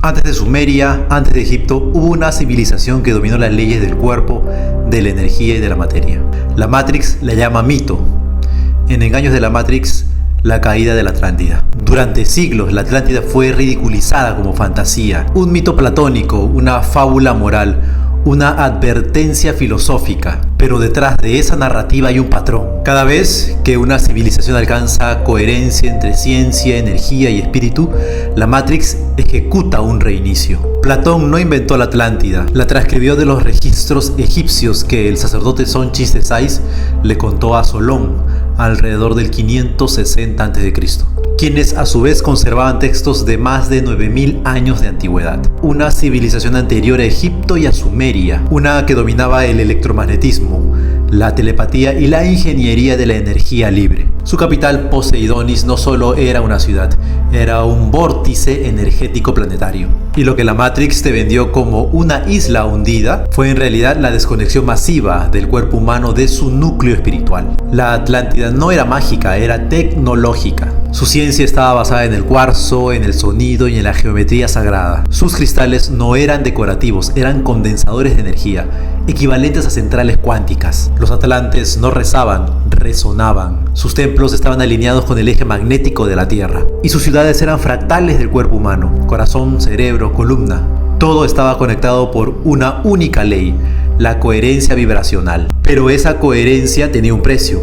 Antes de Sumeria, antes de Egipto, hubo una civilización que dominó las leyes del cuerpo, de la energía y de la materia. La Matrix la llama mito. En Engaños de la Matrix, la caída de la Atlántida. Durante siglos, la Atlántida fue ridiculizada como fantasía, un mito platónico, una fábula moral, una advertencia filosófica, pero detrás de esa narrativa hay un patrón. Cada vez que una civilización alcanza coherencia entre ciencia, energía y espíritu, la Matrix ejecuta un reinicio. Platón no inventó la Atlántida, la transcribió de los registros egipcios que el sacerdote Sonchis de Sais le contó a Solón alrededor del 560 a.C., quienes a su vez conservaban textos de más de 9000 años de antigüedad. Una civilización anterior a Egipto y a Sumeria, una que dominaba el electromagnetismo, la telepatía y la ingeniería de la energía libre. Su capital, Poseidonis, no solo era una ciudad, era un vórtice energético planetario. Y lo que la Matrix te vendió como una isla hundida fue en realidad la desconexión masiva del cuerpo humano de su núcleo espiritual. La Atlántida no era mágica, era tecnológica. Su ciencia estaba basada en el cuarzo, en el sonido y en la geometría sagrada. Sus cristales no eran decorativos, eran condensadores de energía, equivalentes a centrales cuánticas. Los atlantes no rezaban, resonaban. Sus templos estaban alineados con el eje magnético de la Tierra. Y sus ciudades eran fractales del cuerpo humano: corazón, cerebro, columna. Todo estaba conectado por una única ley, la coherencia vibracional. Pero esa coherencia tenía un precio: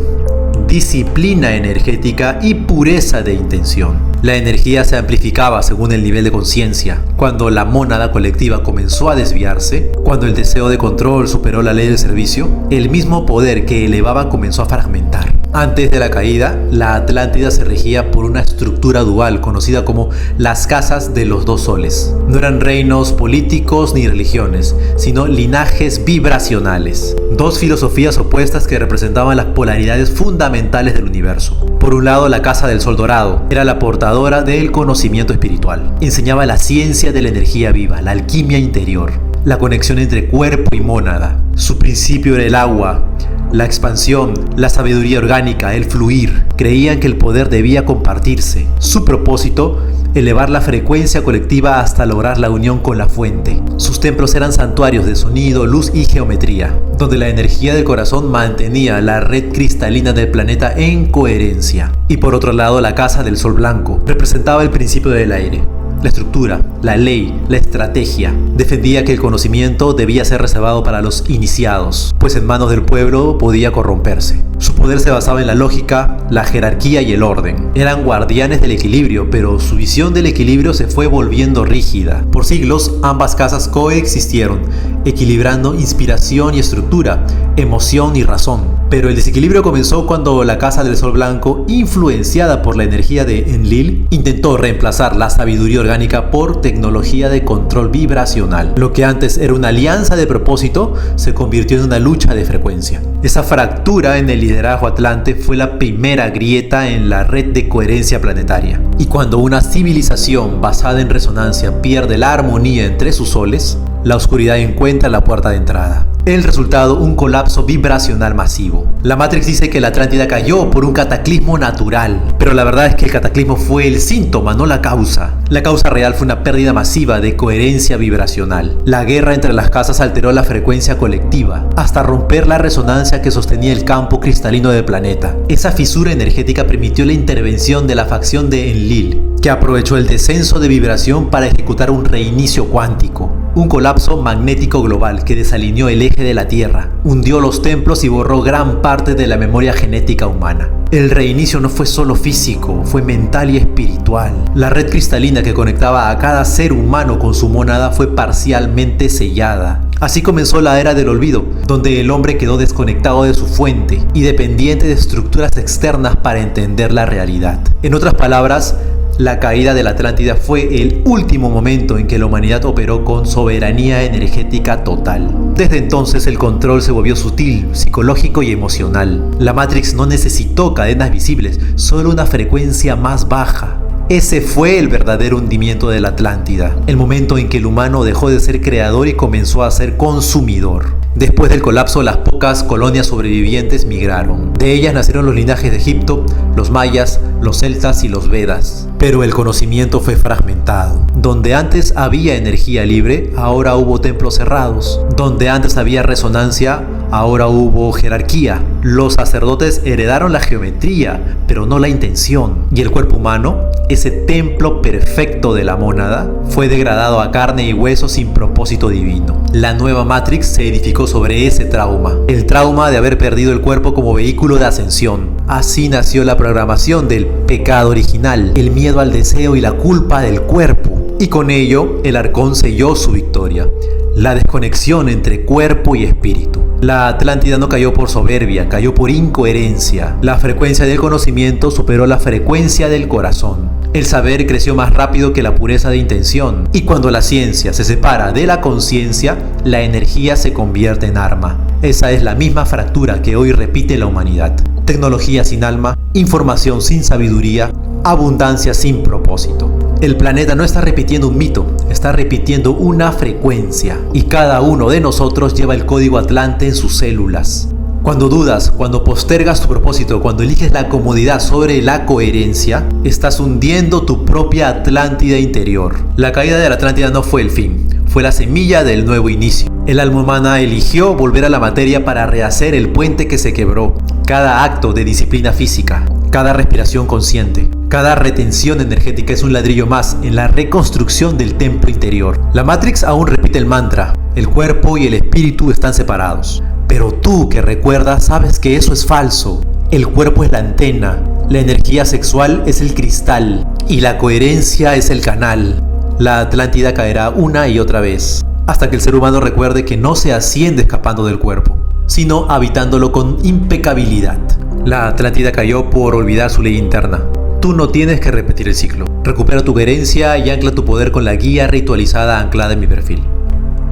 disciplina energética y pureza de intención. La energía se amplificaba según el nivel de conciencia. Cuando la mónada colectiva comenzó a desviarse, cuando el deseo de control superó la ley del servicio, el mismo poder que elevaba comenzó a fragmentar. Antes de la caída, la Atlántida se regía por una estructura dual conocida como las casas de los dos soles. No eran reinos políticos ni religiones, sino linajes vibracionales. Dos filosofías opuestas que representaban las polaridades fundamentales del universo. Por un lado, la Casa del Sol Dorado era la portadora del conocimiento espiritual. Enseñaba la ciencia de la energía viva, la alquimia interior, la conexión entre cuerpo y mónada. Su principio era el agua, la expansión, la sabiduría orgánica, el fluir. Creían que el poder debía compartirse. Su propósito: elevar la frecuencia colectiva hasta lograr la unión con la fuente. Sus templos eran santuarios de sonido, luz y geometría, donde la energía del corazón mantenía la red cristalina del planeta en coherencia. Y por otro lado, la Casa del Sol Blanco representaba el principio del aire. La estructura, la ley, la estrategia. Defendía que el conocimiento debía ser reservado para los iniciados, pues en manos del pueblo podía corromperse. Su poder se basaba en la lógica, la jerarquía y el orden. Eran guardianes del equilibrio, pero su visión del equilibrio se fue volviendo rígida. Por siglos, ambas casas coexistieron, equilibrando inspiración y estructura, emoción y razón. Pero el desequilibrio comenzó cuando la Casa del Sol Blanco, influenciada por la energía de Enlil, intentó reemplazar la sabiduría orgánica por tecnología de control vibracional. Lo que antes era una alianza de propósito se convirtió en una lucha de frecuencia. Esa fractura en el liderazgo atlante fue la primera grieta en la red de coherencia planetaria. Y cuando una civilización basada en resonancia pierde la armonía entre sus soles, la oscuridad encuentra la puerta de entrada. El resultado: un colapso vibracional masivo. La Matrix dice que la Atlántida cayó por un cataclismo natural, pero la verdad es que el cataclismo fue el síntoma, no la causa. La causa real fue una pérdida masiva de coherencia vibracional. La guerra entre las casas alteró la frecuencia colectiva, hasta romper la resonancia que sostenía el campo cristalino del planeta. Esa fisura energética permitió la intervención de la facción de Enlil, que aprovechó el descenso de vibración para ejecutar un reinicio cuántico. Un colapso magnético global que desalineó el eje de la Tierra, hundió los templos y borró gran parte de la memoria genética humana. El reinicio no fue solo físico, fue mental y espiritual. La red cristalina que conectaba a cada ser humano con su mónada fue parcialmente sellada. Así comenzó la era del olvido, donde el hombre quedó desconectado de su fuente y dependiente de estructuras externas para entender la realidad. En otras palabras, la caída de la Atlántida fue el último momento en que la humanidad operó con soberanía energética total. Desde entonces el control se volvió sutil, psicológico y emocional. La Matrix no necesitó cadenas visibles, solo una frecuencia más baja. Ese fue el verdadero hundimiento de la Atlántida, el momento en que el humano dejó de ser creador y comenzó a ser consumidor. Después del colapso, las pocas colonias sobrevivientes migraron. De ellas nacieron los linajes de Egipto, los mayas, los celtas y los Vedas. Pero el conocimiento fue fragmentado. Donde antes había energía libre, ahora hubo templos cerrados. Donde antes había resonancia, ahora hubo jerarquía. Los sacerdotes heredaron la geometría, pero no la intención. Y el cuerpo humano, ese templo perfecto de la mónada, fue degradado a carne y hueso sin propósito divino. La nueva Matrix se edificó sobre ese trauma. El trauma de haber perdido el cuerpo como vehículo de ascensión. Así nació la programación del pecado original, el miedo al deseo y la culpa del cuerpo. Y con ello, el Arcón selló su victoria. La desconexión entre cuerpo y espíritu. La Atlántida no cayó por soberbia, cayó por incoherencia. La frecuencia del conocimiento superó la frecuencia del corazón. El saber creció más rápido que la pureza de intención. Y cuando la ciencia se separa de la conciencia, la energía se convierte en arma. Esa es la misma fractura que hoy repite la humanidad. Tecnología sin alma, información sin sabiduría, abundancia sin propósito. El planeta no está repitiendo un mito, está repitiendo una frecuencia. Y cada uno de nosotros lleva el código Atlante en sus células. Cuando dudas, cuando postergas tu propósito, cuando eliges la comodidad sobre la coherencia, estás hundiendo tu propia Atlántida interior. La caída de la Atlántida no fue el fin, fue la semilla del nuevo inicio. El alma humana eligió volver a la materia para rehacer el puente que se quebró. Cada acto de disciplina física, cada respiración consciente, cada retención energética es un ladrillo más en la reconstrucción del templo interior. La Matrix aún repite el mantra: el cuerpo y el espíritu están separados. Pero tú que recuerdas sabes que eso es falso. El cuerpo es la antena, la energía sexual es el cristal y la coherencia es el canal. La Atlántida caerá una y otra vez, hasta que el ser humano recuerde que no se asciende escapando del cuerpo, sino habitándolo con impecabilidad. La Atlántida cayó por olvidar su ley interna. Tú no tienes que repetir el ciclo. Recupera tu coherencia y ancla tu poder con la guía ritualizada anclada en mi perfil.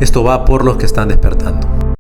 Esto va por los que están despertando.